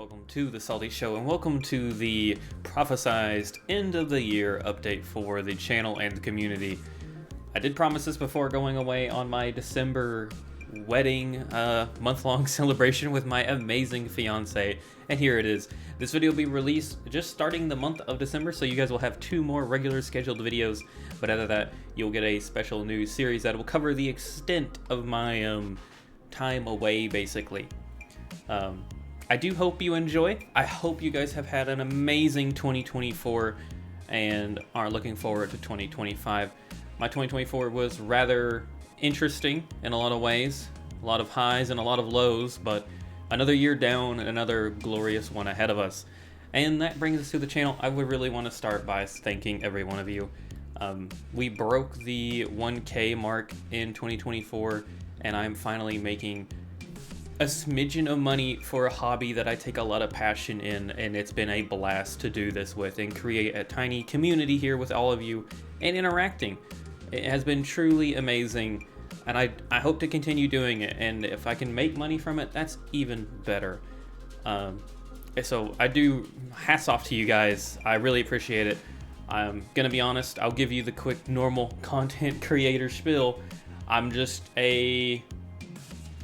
welcome to the Salty Show, and welcome to the prophesized end of the year update for the channel and the community. I did promise this before going away on my December wedding month-long celebration with my amazing fiance, and here it is. This video will be released just starting the month of December, so you guys will have 2 more regular scheduled videos, but out of that you'll get a special new series that will cover the extent of my time away, basically. I do hope you enjoy. I hope you guys have had an amazing 2024 and are looking forward to 2025. My 2024 was rather interesting in a lot of ways, a lot of highs and a lot of lows, but another year down, another glorious one ahead of us. And that brings us to the channel. I would really want to start by thanking every one of you. We broke the 1K mark in 2024, and I'm finally making a smidgen of money for a hobby that I take a lot of passion in, and it's been a blast to do this with and create a tiny community here with all of you and interacting. It has been truly amazing, and I hope to continue doing it, and if I can make money from it, that's even better. So I do, hats off to you guys. I really appreciate it. I'm gonna be honest, I'll give you the quick normal content creator spiel. I'm just a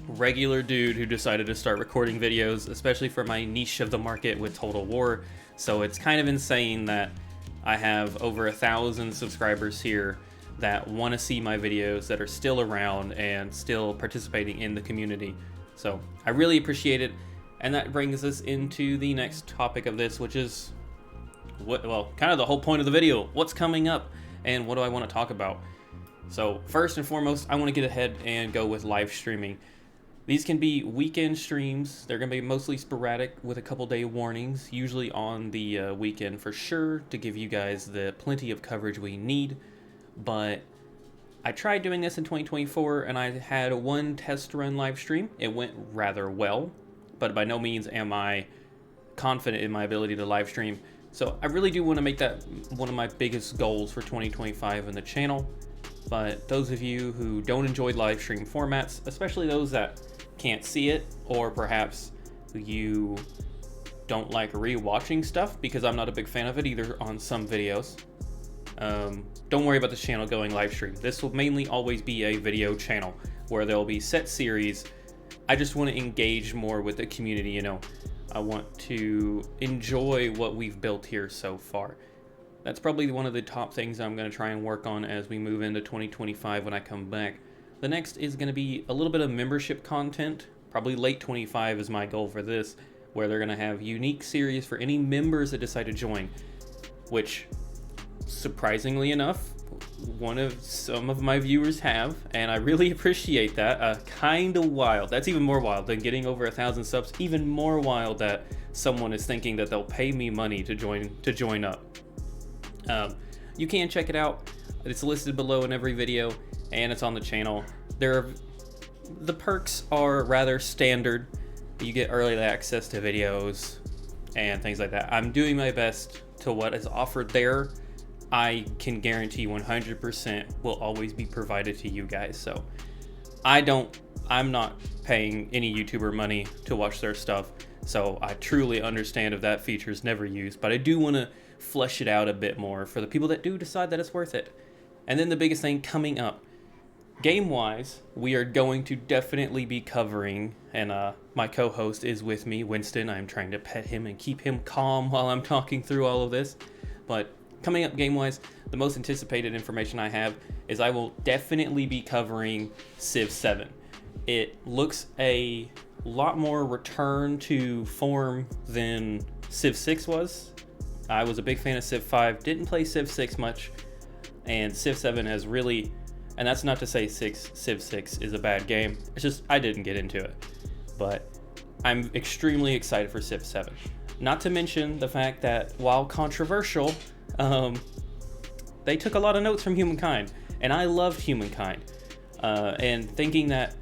regular dude who decided to start recording videos, especially for my niche of the market with Total War. So it's kind of insane that I have over 1,000 subscribers here that want to see my videos, that are still around and still participating in the community. So I really appreciate it. And that brings us into the next topic of this, which is kind of the whole point of the video. What's coming up and what do I want to talk about? So first and foremost, I want to get ahead and go with live streaming. These can be weekend streams. They're going to be mostly sporadic with a couple day warnings, usually on the weekend for sure, to give you guys the plenty of coverage we need. But I tried doing this in 2024 and I had one test run live stream. It went rather well, but by no means am I confident in my ability to live stream. So I really do want to make that one of my biggest goals for 2025 in the channel. But those of you who don't enjoy live stream formats, especially those that can't see it, or perhaps you don't like rewatching stuff, because I'm not a big fan of it either on some videos, don't worry about this channel going live stream. This will mainly always be a video channel where there'll be set series. I just want to engage more with the community, you know. I want to enjoy what we've built here so far. That's probably one of the top things I'm going to try and work on as we move into 2025 when I come back. The next is going to be a little bit of membership content. Probably late 25 is my goal for this, where they're going to have unique series for any members that decide to join, which surprisingly enough, some of my viewers have, and I really appreciate that. Kind of wild. That's even more wild than getting over 1,000 subs. Even more wild that someone is thinking that they'll pay me money to join up. You can check it out. It's listed below in every video, and it's on the channel. The perks are rather standard. You get early access to videos and things like that. I'm doing my best to what is offered there. I can guarantee 100% will always be provided to you guys. So I'm not paying any YouTuber money to watch their stuff. So I truly understand if that feature is never used, but I do want to flesh it out a bit more for the people that do decide that it's worth it. And then the biggest thing coming up, game-wise, we are going to definitely be covering, and my co-host is with me, Winston. I'm trying to pet him and keep him calm while I'm talking through all of this. But coming up game-wise, the most anticipated information I have is I will definitely be covering Civ 7. It looks a lot more return to form than Civ 6 was. I was a big fan of Civ 5, didn't play Civ 6 much, and Civ 7 has really, and that's not to say Civ 6 is a bad game, it's just I didn't get into it. But I'm extremely excited for Civ 7. Not to mention the fact that while controversial, they took a lot of notes from Humankind, and I loved Humankind. And thinking that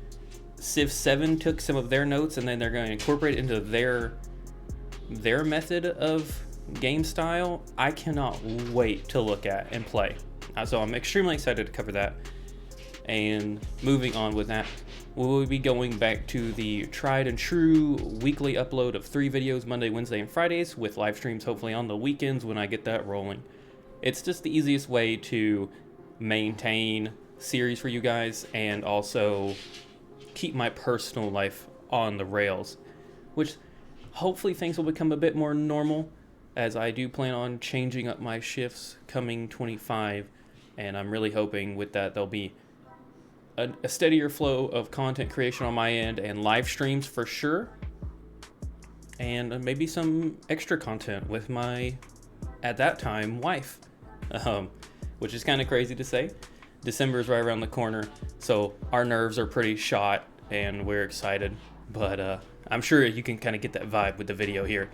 Civ 7 took some of their notes and then they're going to incorporate it into their method of game style, I cannot wait to look at and play. So I'm extremely excited to cover that. And moving on with that, we will be going back to the tried and true weekly upload of 3 videos Monday, Wednesday, and Fridays, with live streams hopefully on the weekends when I get that rolling. It's just the easiest way to maintain series for you guys and also keep my personal life on the rails, which hopefully things will become a bit more normal, as I do plan on changing up my shifts coming 25, and I'm really hoping with that there'll be a steadier flow of content creation on my end and live streams for sure, and maybe some extra content with my, at that time, wife, which is kind of crazy to say. December is right around the corner, so our nerves are pretty shot and we're excited, but I'm sure you can kind of get that vibe with the video here.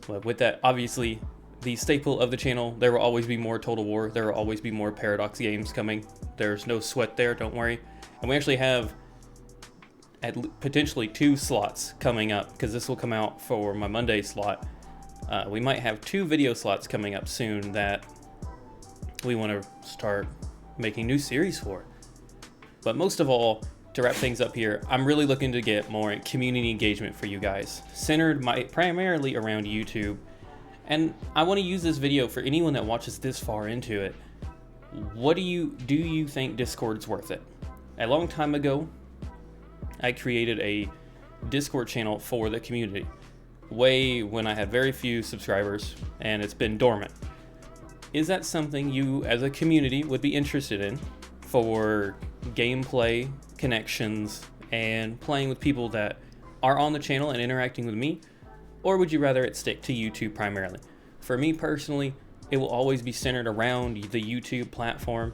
But with that, obviously, the staple of the channel, there will always be more Total War, there will always be more Paradox games coming. There's no sweat there, don't worry. And we actually have potentially 2 slots coming up, because this will come out for my Monday slot. We might have 2 video slots coming up soon that we want to start making new series for. But most of all, to wrap things up here, I'm really looking to get more community engagement for you guys, centered primarily around YouTube. And I want to use this video for anyone that watches this far into it. What do you think Discord's worth it? A long time ago, I created a Discord channel for the community, way when I had very few subscribers, and it's been dormant. Is that something you as a community would be interested in for gameplay, connections, and playing with people that are on the channel and interacting with me? Or would you rather it stick to YouTube primarily? For me personally, it will always be centered around the YouTube platform,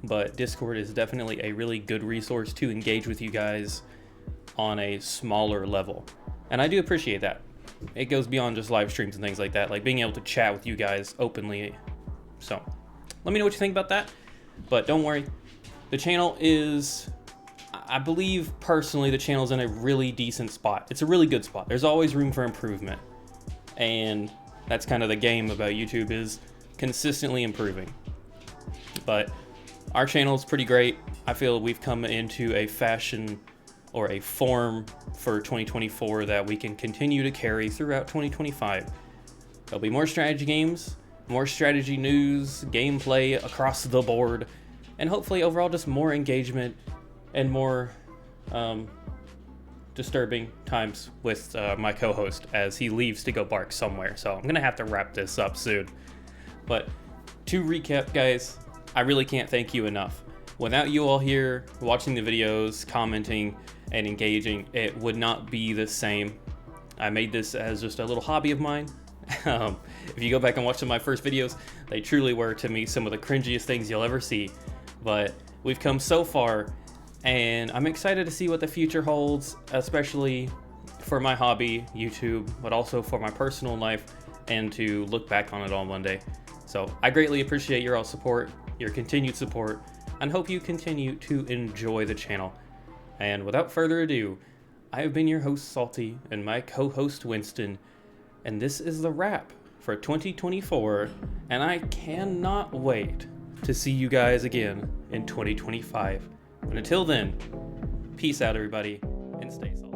but Discord is definitely a really good resource to engage with you guys on a smaller level. And I do appreciate that. It goes beyond just live streams and things like that, like being able to chat with you guys openly. So let me know what you think about that. But don't worry, the channel is, I believe personally, the channel's in a really decent spot. It's a really good spot. There's always room for improvement. And that's kind of the game about YouTube, is consistently improving. But our channel is pretty great. I feel we've come into a fashion or a form for 2024 that we can continue to carry throughout 2025. There'll be more strategy games, more strategy news, gameplay across the board, and hopefully overall just more engagement and more disturbing times with my co-host as he leaves to go bark somewhere. So I'm gonna have to wrap this up soon. But to recap, guys, I really can't thank you enough. Without you all here watching the videos, commenting, and engaging, it would not be the same. I made this as just a little hobby of mine. If you go back and watch some of my first videos, they truly were, to me, some of the cringiest things you'll ever see. But we've come so far, and I'm excited to see what the future holds, especially for my hobby, YouTube, but also for my personal life, and to look back on it all one day. So I greatly appreciate your all support, your continued support, and hope you continue to enjoy the channel. And without further ado, I have been your host, Salty, and my co-host, Winston, and this is the wrap for 2024, and I cannot wait to see you guys again in 2025. And until then, peace out, everybody, and stay salty.